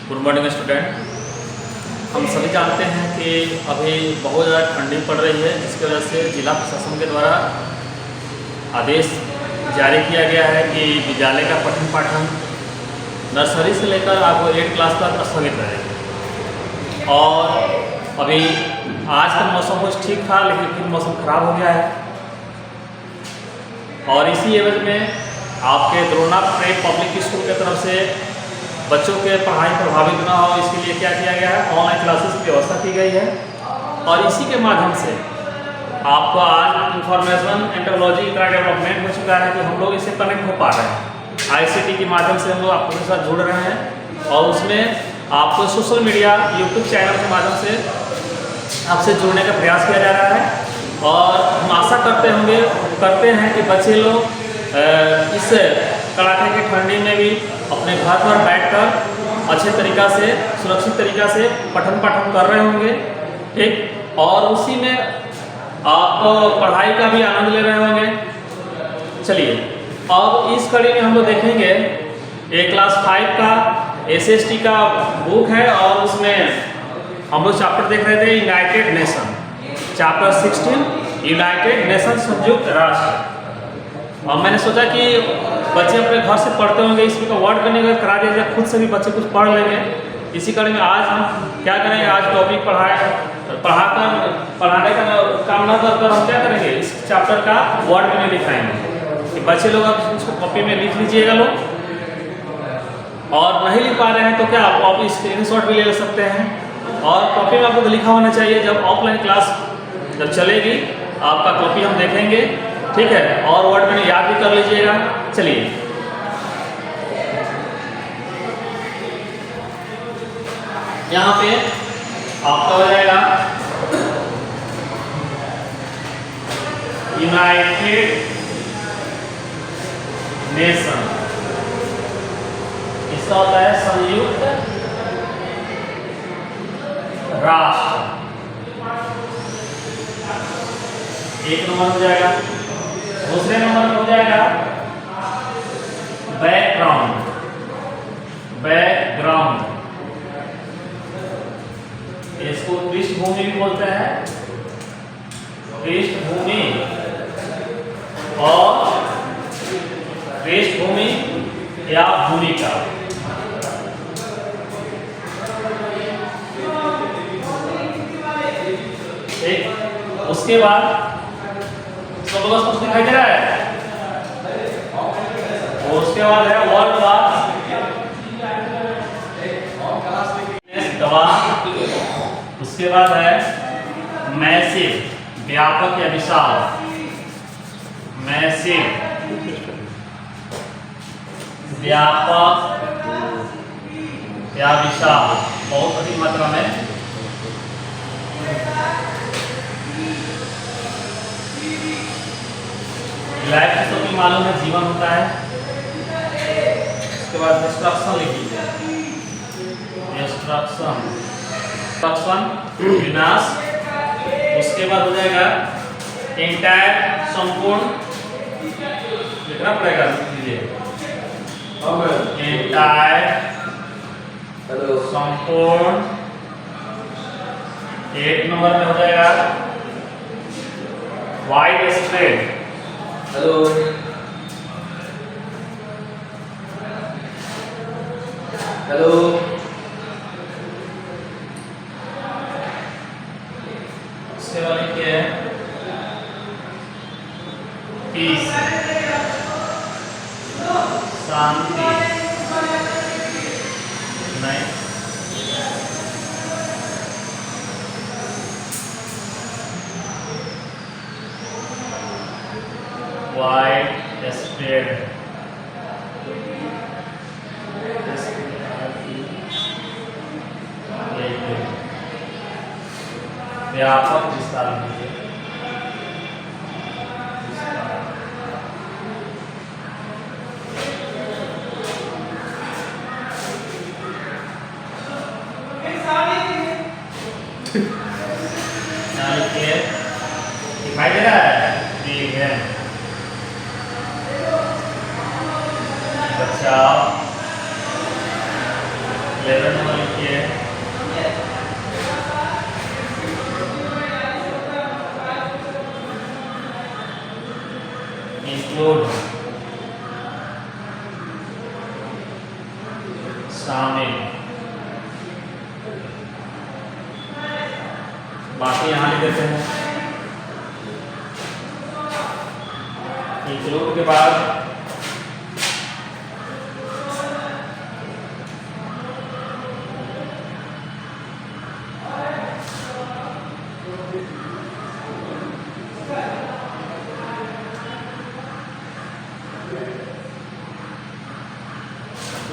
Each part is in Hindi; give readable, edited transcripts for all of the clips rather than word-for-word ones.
Good morning student. हम सभी जानते हैं कि अभी बहुत ज़्यादा ठंडी पड़ रही है, जिसकी वजह से जिला प्रशासन के द्वारा आदेश जारी किया गया है कि विद्यालय का पठन पाठन नर्सरी से लेकर आपको 8 क्लास तक स्थगित रहेगा। और अभी आज का मौसम कुछ ठीक था, लेकिन फिर मौसम ख़राब हो गया है। और इसी एवज में आपके द्रोणा प्रे पब्लिक स्कूल की तरफ से बच्चों के पढ़ाई प्रभावित न हो, इसके लिए क्या किया गया है, ऑनलाइन क्लासेस की व्यवस्था की गई है। और इसी के माध्यम से आपको आज इंफॉर्मेशन टेक्नोलॉजी का डेवलपमेंट हो चुका है कि हम लोग इससे कनेक्ट हो पा रहे हैं। ICT के माध्यम से हम लोग आपके साथ जुड़ रहे हैं और उसमें आपको सोशल मीडिया यूट्यूब चैनल के माध्यम से आपसे जुड़ने का प्रयास किया जा रहा है। और हम आशा करते हैं कि बच्चे लोग इस कड़ाके की ठंडी में भी अपने घर पर बैठकर अच्छे तरीक़ा से सुरक्षित तरीक़ा से पठन पाठन कर रहे होंगे, ठीक। और उसी में आप पढ़ाई का भी आनंद ले रहे होंगे। चलिए, अब इस कड़ी में हम लोग देखेंगे क्लास 5 का SST का बुक है और उसमें हम लोग चैप्टर देख रहे थे United nation, chapter 16 United nation, संयुक्त राष्ट्र। और मैंने सोचा कि बच्चे अपने घर से पढ़ते होंगे, इसमें का वर्ड करने का करा दिया जाए, खुद से भी बच्चे कुछ पढ़ लेंगे। इसी कड़ी में आज हम क्या करेंगे, आज टॉपिक पढ़ाने का काम न कर हम क्या करेंगे, इस चैप्टर का वर्ड में लिखाएंगे कि बच्चे लोग अब इसको कॉपी में लिख लीजिएगा लोग। और नहीं लिख पा रहे हैं तो क्या आप स्क्रीनशॉट भी ले सकते हैं। और कॉपी में आपको लिखा होना चाहिए, जब ऑफलाइन क्लास जब चलेगी आपका कॉपी हम देखेंगे, ठीक है। और वर्ड में याद भी कर लीजिएगा। चलिए, यहाँ पे आपका हो जाएगा यूनाइटेड नेशन, इसका होता है संयुक्त राष्ट्र। 1 नंबर हो जाएगा। दूसरे नंबर में हो जाएगा बैकग्राउंड, बैकग्राउंड इसको पृष्ठभूमि भी बोलते हैं, पृष्ठभूमि। और पृष्ठभूमि या भूमिका, ठीक। उसके बाद सब लोग कुछ दिखाई दे रहा है। और उसके बाद है वर्ल्ड क्लास गवाह। उसके बाद है मैसिव, व्यापक या विशाल, मैसिव, व्यापक या विशाल, बहुत अधिक मात्रा में। लाइफ तो भी मालूम है, जीवन होता है। उसके बाद डिस्ट्रक्शन लिख लीजिए, डिस्ट्रक्शन, विनाश। उसके बाद हो जाएगा एंटायर, संपूर्ण, लिखना पड़ेगा, लिख लीजिए एंटायर, संपूर्ण। 1 नंबर में हो जाएगा वाइड स्प्रेड, हेलो, हेलो। उसके बाद क्या है, पीस, शांति, नहीं, वाइड स्प्रेड, व्यापक विस्तार लीजिए, दिखाई दे रहा है, ठीक है। बचाव 11 नंबर शामिल। बाकी यहाँ लिख देते हैं। इंक्लूड के बाद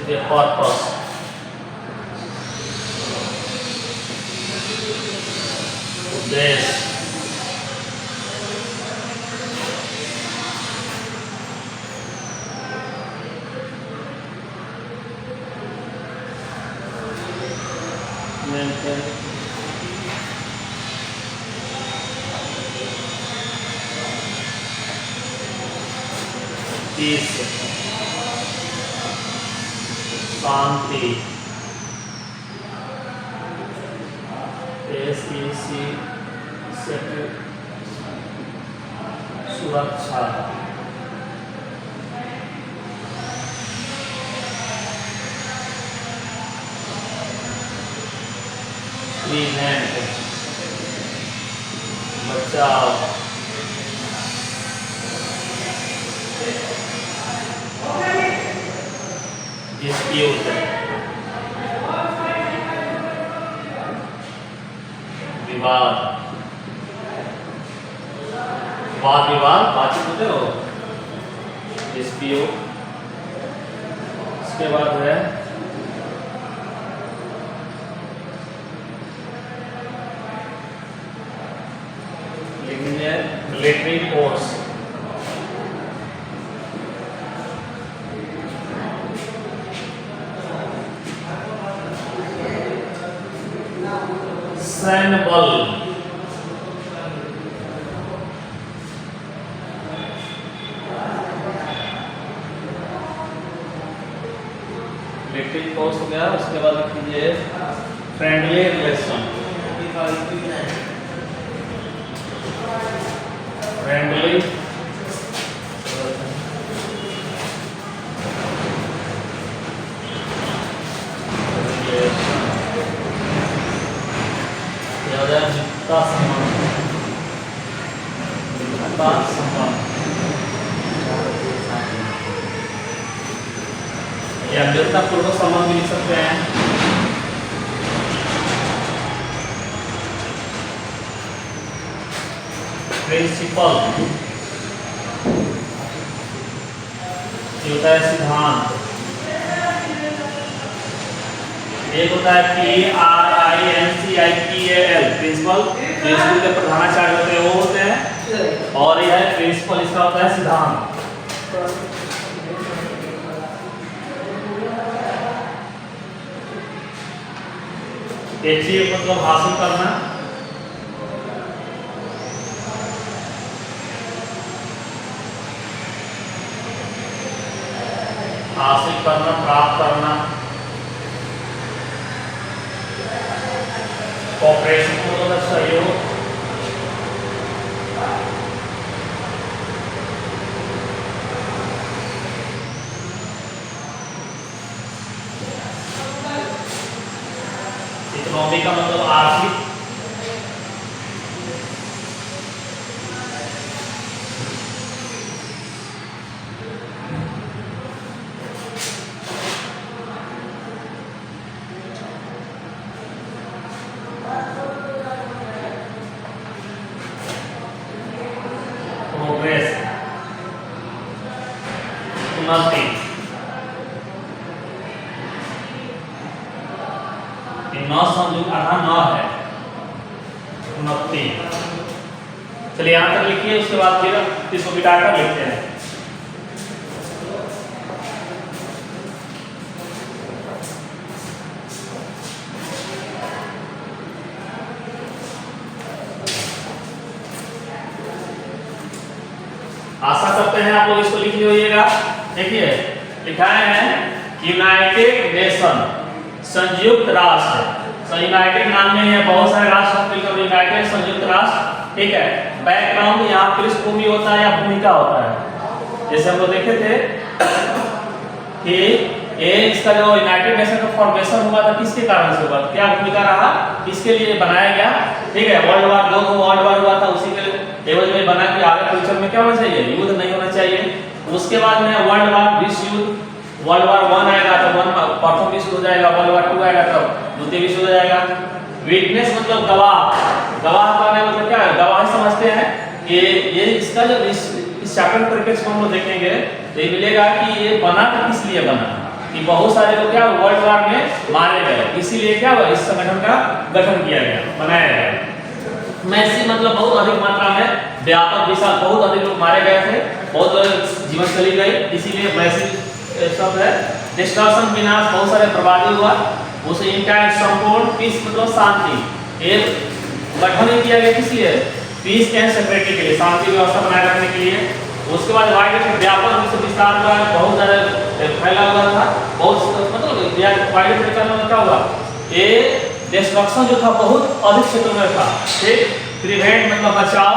the purpose, उद्देश्य, peace, शांति, सुरक्षा, प्रिवेंट, बचाव, डिस्प्यूट, विवाद, वाद विवाद बातचीत होते हो, डिस्प्यूट। इसके बाद है मिलिट्री फोर्स, सैन्य बल, मिलिट्री फोर्स हो गया। उसके बाद लिख लीजिए फ्रेंडली रिलेशन, फ्रेंडली मित्रता संबंध, मित्रता संबंध या मित्रतापूर्वक संबंध भी लिख सकते हैं। प्रिंसिपल ये होता है सिद्धांत। एक होता है PRINCIPAL प्रिंसिपल, जो स्कूल के प्रधानाचार्य होते हैं वो होते हैं, और यह है प्रिंसिपल, इसका होता है सिद्धांत। अचीव मतलब हासिल करना, हासिल करना, प्राप्त करना। कोऑपरेशन मतलब सहयोग, इकोनॉमी का मतलब आर्थिक, प्रोग्रेस उन्नति, नौ संयुक्त आधा नौ है उन्नति। चलिए यहाँ तक लिखिए, उसके बाद फिर इसको मिटाकर लिखते हैं। आशा करते हैं आप लोग इसको लिख लीजिएगा। देखिए लिखाए हैं यूनाइटेड नेशन, संयुक्त राष्ट्र। यूनाइटेड नाम में है, बहुत सारे राष्ट्र मिलकर यूनाइटेड संयुक्त राष्ट्र, ठीक है। बैकग्राउंड यहाँ पृष्ठभूमि होता है या भूमिका होता है। जैसे हम लोग देखे थे कि ये इसका जो यूनाइटेड नेशन का फॉर्मेशन हुआ था किसके कारण से हुआ, क्या भूमिका रहा, किसके लिए बनाया गया, ठीक है। वर्ल्ड वार 2 वर्ल्ड वार हुआ था, उसी के एवज में बना कि आगे फ्यूचर में क्या होना चाहिए, युद्ध नहीं होना चाहिए। उसके बाद में वर्ल्ड वार विश्व युद्ध, वर्ल्ड वार 1 आएगा तो प्रथम विश्व हो जाएगा, वर्ल्ड वार 2 आएगा तो द्वितीय विश्व हो जाएगा। विटनेस मतलब गवाह, गवाह का मतलब क्या है, गवाह समझते हैं कि ये इसका जो इस चैप्टर परिप्रेक्ष्य को हम लोग देखेंगे तो ये मिलेगा कि ये बना तो किस लिए बना, कि बहुत सारे लोग क्या वर्ल्ड वार में मारे गए, इसीलिए क्या हुआ इस संगठन का गठन किया गया, बनाया गया। मैसी मतलब बहुत अधिक मात्रा में व्यापक विशाल, बहुत अधिक लोग मारे गए थे, बहुत जीवन चली गई, इसीलिए मैसी शब्द है। डिस्ट्रक्शन विनाश, बहुत सारे बर्बादी हुआ, उसे इंटायर संपूर्ण, पीस मतलब शांति, एक गठन ही किया गया किस लिए, पीस एंड सिक्योरिटी के लिए, शांति व्यवस्था बनाए रखने के लिए। उसके बाद वाइड व्यापक विस्तार हुआ, बहुत ज़्यादा फैला हुआ था, बहुत मतलब वाइड प्रकार में क्या हुआ, ये डिस्ट्रक्शन जो था बहुत अधिक क्षेत्र में था, ठीक। प्रिवेंट मतलब बचाव,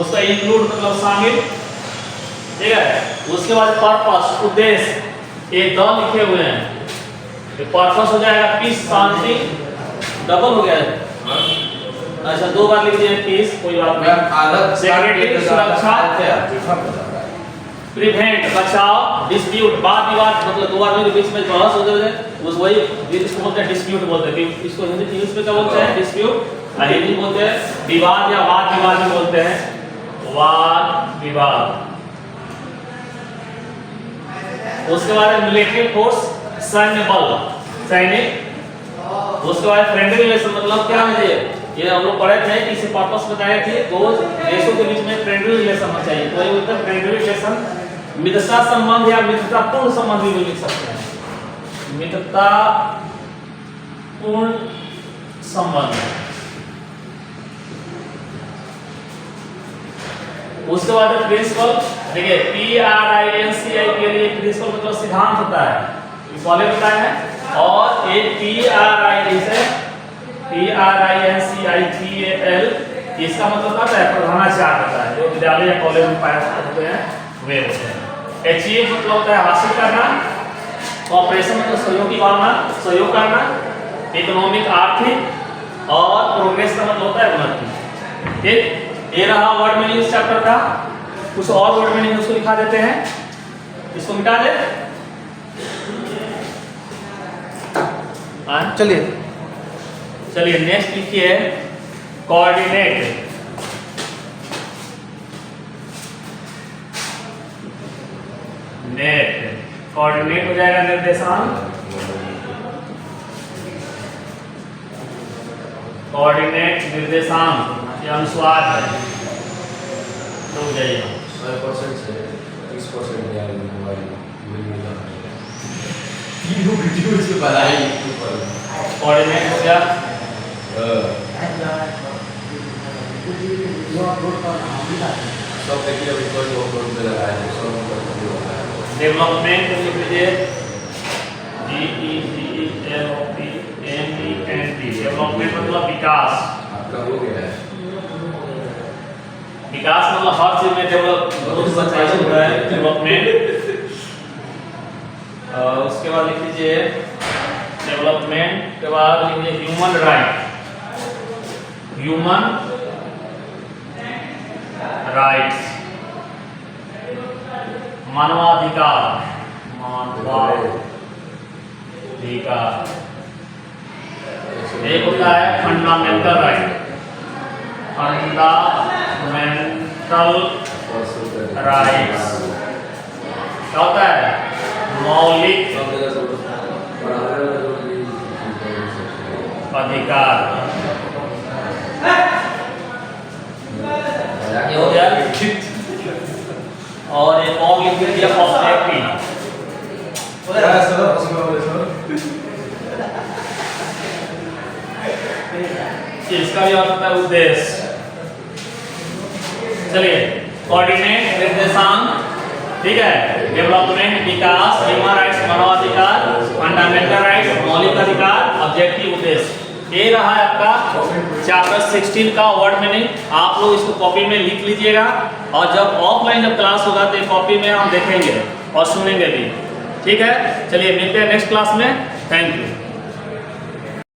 उसका इंक्लूड मतलब शामिल, ठीक है। उसके बाद पर्पस उद्देश्य, ये द लिखे हुए हैं, ये पर्पस हो जाएगा पीस शांति, डबल हो गया है, अच्छा 2 बार लिख दिए पीस, कोई बात नहीं। सिक्योरिटी सुरक्षा, प्रिवेंट बचाव, डिस्प्यूट वाद विवाद, मतलब 2 आदमी के बीच में बहस हो जाए उस वही इसको बोलते हैं डिस्प्यूट बोलते हैं, इसको हिंदी इंग्लिश में क्या बोलते हैं डिस्प्यूट, और हिंदी बोलते हैं विवाद या वाद विवाद भी बोलते हैं, वाद विवाद। उसके बाद मिलिट्री फोर्स, सैन्य बल, सैनिक। उसके बाद फ्रेंडली रिलेशन मतलब क्या है, ये हम लोग पढ़े थे कि इसे पर्पस बताया कि दो देशों के बीच में फ्रेंडली रिलेशन होना चाहिए, तो ये होता है फ्रेंडली रिलेशन। मित्रता संबंध या मित्रतापूर्ण संबंध भी लिख सकते हैं, मित्रतापूर्ण संबंध। उसके बाद प्रिंसिपल, देखिए PRINCI के लिए प्रिंसिपल मतलब सिद्धांत होता है, इस वाले बताया है। और एक PRINCIPAL, इसका मतलब क्या है, प्रधानाचार्य होता है, जो विद्यालय या कॉलेज में पाए होते हैं वे होते हैं। अचीव मतलब होता है हासिल करना, कॉपरेशन मतलब सहयोग की भावना, सहयोग करना, इकोनॉमिक आर्थिक, और प्रोग्रेस का मतलब होता है उन्नति, ठीक। ये रहा वर्ड मीनिंग इस चैप्टर का। कुछ और वर्ड मीनिंग उसको लिखा देते हैं, इसको मिटा दे, चलिए नेक्स्ट लिखिए कोऑर्डिनेट। नेट कोऑर्डिनेट हो जाएगा निर्देशांक, कोऑर्डिनेट निर्देशांक, ये अनुस्वार है, तो हो जाइए 100% से 30% यार मोबाइल वीडियो से बनाई कोऑर्डिनेट हो गया। सब देखिए अभी कोई अपलोड पे लगाया है, सब डेवलपमेंट लिख लीजिए DEVLOPMENT, डेवलपमेंट मतलब विकास, आपका हो गया है। विकास मतलब हर चीज में डेवलपमेंट। उसके बाद लिख लीजिए डेवलपमेंट के बाद लिख लीजिए ह्यूमन राइट, ह्यूमन राइट्स, मानवाधिकार, मानवाधिकार। एक होता है फंडामेंटल राइट, फंडामेंटल राइट्स क्या होता है, मौलिक अधिकार। ये हो गया। और एक और लिख दिया ऑब्जेक्टिव, इसका भी होता है उद्देश्य। चलिए कोऑर्डिनेट निर्देशांक, ठीक है, डेवलपमेंट विकास, ह्यूमन राइट्स मानवाधिकार, फंडामेंटल राइट्स मौलिक अधिकार, ऑब्जेक्टिव उद्देश्य। ये रहा आपका चैप्टर 16 का वर्ड मीनिंग। आप लोग इसको कॉपी में लिख लीजिएगा, और जब ऑफलाइन जब क्लास होगा तो कॉपी में हम देखेंगे और सुनेंगे भी। ठीक है, चलिए मिलते हैं नेक्स्ट क्लास में। Thank you.